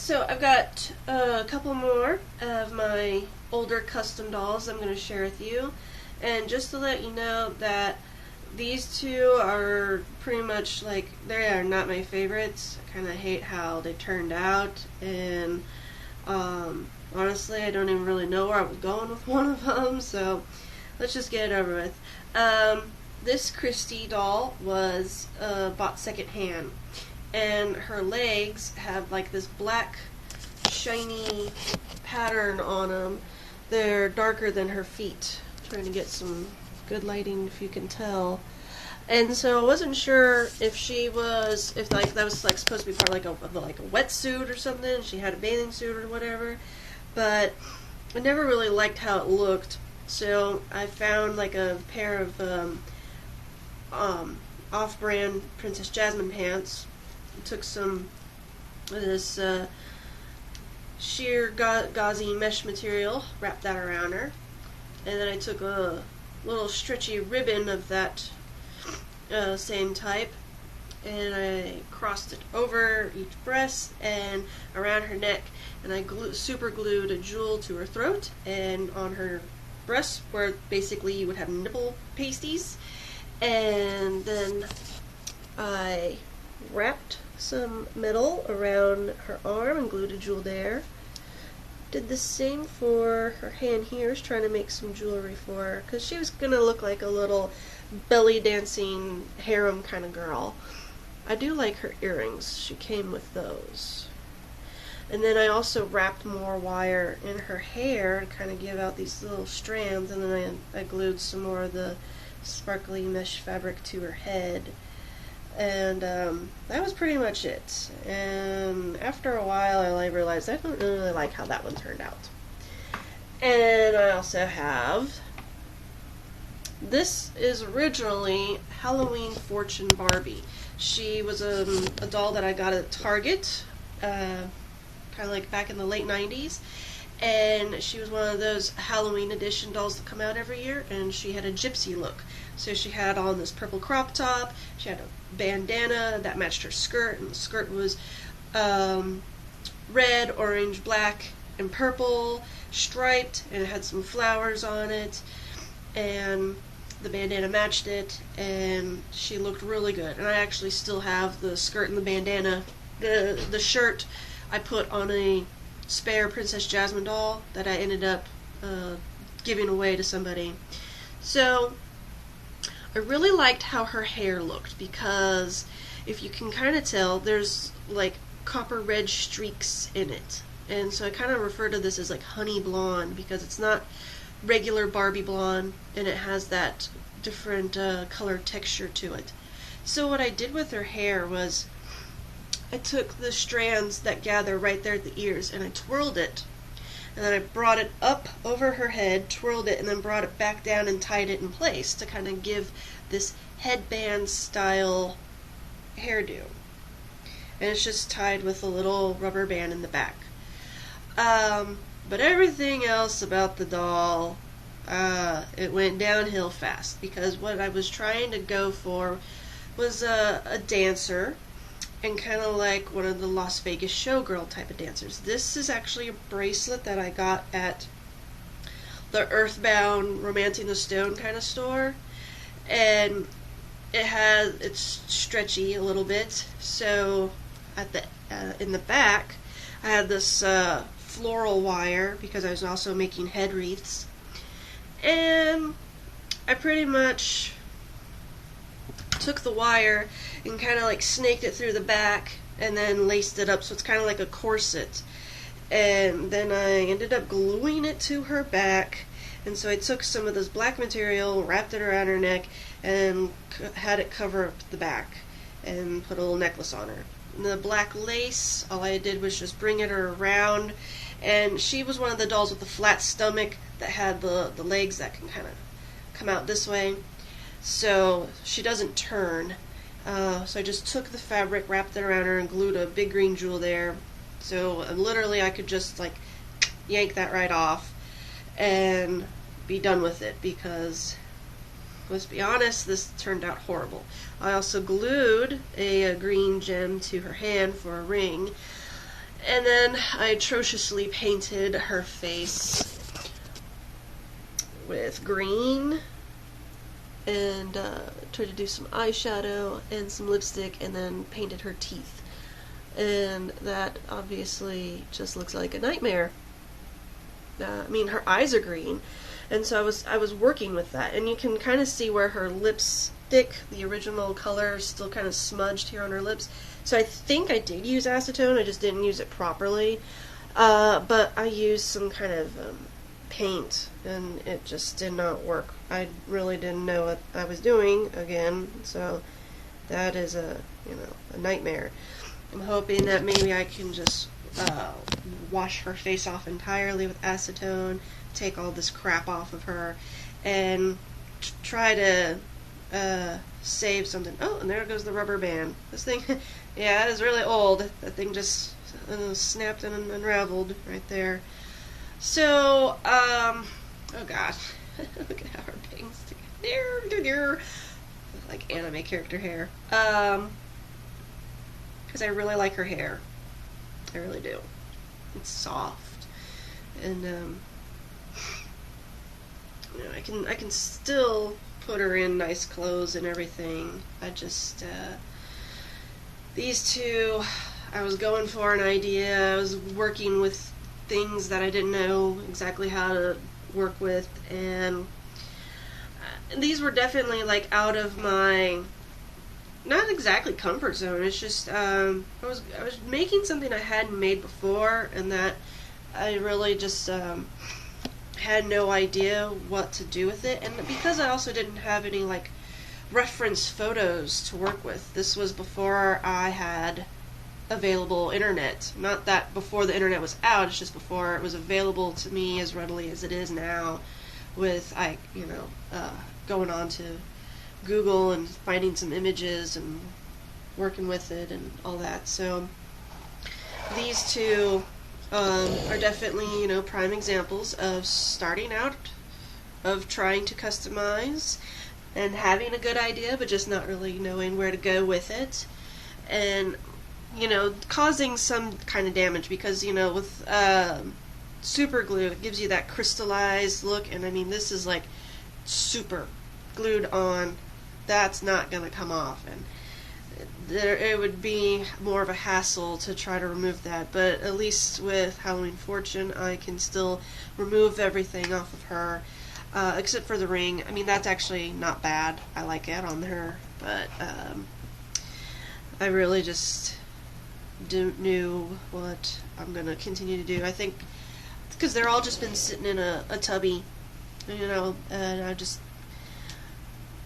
So I've got a couple more of my older custom dolls I'm going to share with you. And just to let you know that these two are pretty much like, they are not my favorites. I kind of hate how they turned out, and honestly I don't even really know where I was going with one of them, so let's just get it over with. This Christy doll was bought secondhand, and her legs have like this black shiny pattern on them. They're darker than her feet. I'm trying to get some good lighting if you can tell. And so I wasn't sure if like that was like supposed to be part of like a wetsuit or something. She had a bathing suit or whatever, but I never really liked how it looked. So I found like a pair of off-brand Princess Jasmine pants. Took some of this sheer gauzy mesh material, wrapped that around her, and then I took a little stretchy ribbon of that same type, and I crossed it over each breast and around her neck, and I super glued a jewel to her throat and on her breasts where basically you would have nipple pasties, and then I wrapped some metal around her arm and glued a jewel there. Did the same for her hand here, trying to make some jewelry for her, because she was going to look like a little belly dancing harem kind of girl. I do like her earrings. She came with those. And then I also wrapped more wire in her hair to kind of give out these little strands, and then I glued some more of the sparkly mesh fabric to her head. And that was pretty much it. And after a while I realized I don't really like how that one turned out. And I also have, this is originally Halloween Fortune Barbie. She was a doll that I got at Target, kind of like back in the late 90s. And she was one of those Halloween edition dolls that come out every year, and she had a gypsy look. So she had on this purple crop top, she had a bandana that matched her skirt, and the skirt was red, orange, black, and purple, striped, and it had some flowers on it, and the bandana matched it, and she looked really good. And I actually still have the skirt and the bandana. The shirt I put on a spare Princess Jasmine doll that I ended up giving away to somebody. So I really liked how her hair looked, because if you can kind of tell, there's like copper red streaks in it, and so I kind of refer to this as like honey blonde, because it's not regular Barbie blonde, and it has that different color texture to it. So what I did with her hair was I took the strands that gather right there at the ears, and I twirled it, and then I brought it up over her head, twirled it, and then brought it back down and tied it in place to kind of give this headband style hairdo. And it's just tied with a little rubber band in the back. But everything else about the doll, it went downhill fast, because what I was trying to go for was a dancer, and kind of like one of the Las Vegas showgirl type of dancers. This is actually a bracelet that I got at the Earthbound Romancing the Stone kind of store, and it's stretchy a little bit. So at the in the back, I had this floral wire, because I was also making head wreaths, and I pretty much took the wire and kind of like snaked it through the back and then laced it up so it's kind of like a corset, and then I ended up gluing it to her back. And so I took some of this black material, wrapped it around her neck, and had it cover up the back, and put a little necklace on her. And the black lace, all I did was just bring it around, and she was one of the dolls with the flat stomach that had the legs that can kind of come out this way, so she doesn't turn. So I just took the fabric, wrapped it around her, and glued a big green jewel there. So literally I could just like yank that right off and be done with it, because let's be honest, this turned out horrible. I also glued a green gem to her hand for a ring, And then I atrociously painted her face with green and tried to do some eyeshadow and some lipstick and then painted her teeth. And that obviously just looks like a nightmare. I mean, her eyes are green, and so I was working with that, and you can kind of see where her lipstick, the original color, is still kind of smudged here on her lips. So I think I did use acetone, I just didn't use it properly. But I used some kind of paint, and it just did not work. I really didn't know what I was doing again, so that is a nightmare. I'm hoping that maybe I can just wash her face off entirely with acetone, take all this crap off of her, and try to save something. Oh, and there goes the rubber band. This thing, yeah, it is really old. That thing just snapped and unraveled right there. So, oh god, look at how her bangs together, like anime character hair. Because I really like her hair. I really do. It's soft, and I can still put her in nice clothes and everything. I just these two, I was going for an idea. I was working with things that I didn't know exactly how to work with, and these were definitely like out of my, not exactly comfort zone. It's just I was making something I hadn't made before, and that I really just had no idea what to do with it. And because I also didn't have any like reference photos to work with, this was before I had available internet. Not that before the internet was out, it's just before it was available to me as readily as it is now, with going on to Google and finding some images and working with it and all that. So these two are definitely, prime examples of starting out, of trying to customize and having a good idea but just not really knowing where to go with it, and causing some kind of damage, because with super glue, it gives you that crystallized look, and I mean, this is like super glued on. That's not going to come off, and it would be more of a hassle to try to remove that. But at least with Halloween Fortune, I can still remove everything off of her, except for the ring. I mean, that's actually not bad. I like it on her, but I really just don't know what I'm going to continue to do. I think because they're all just been sitting in a tubby, and I just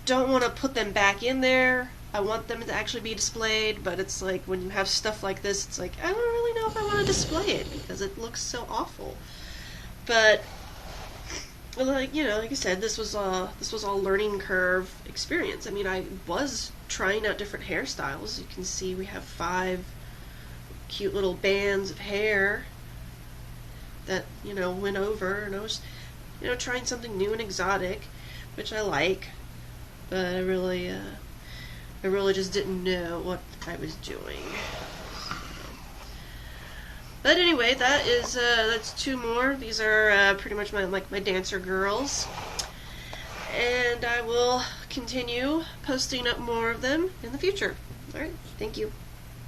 don't want to put them back in there. I want them to actually be displayed, but it's like when you have stuff like this, it's like I don't really know if I want to display it because it looks so awful. But like I said, this was all learning curve experience. I mean, I was trying out different hairstyles. You can see we have 5 cute little bands of hair that went over, and I was trying something new and exotic, which I like. But I really just didn't know what I was doing. But anyway, that's 2 more. These are pretty much my dancer girls, and I will continue posting up more of them in the future. All right, thank you.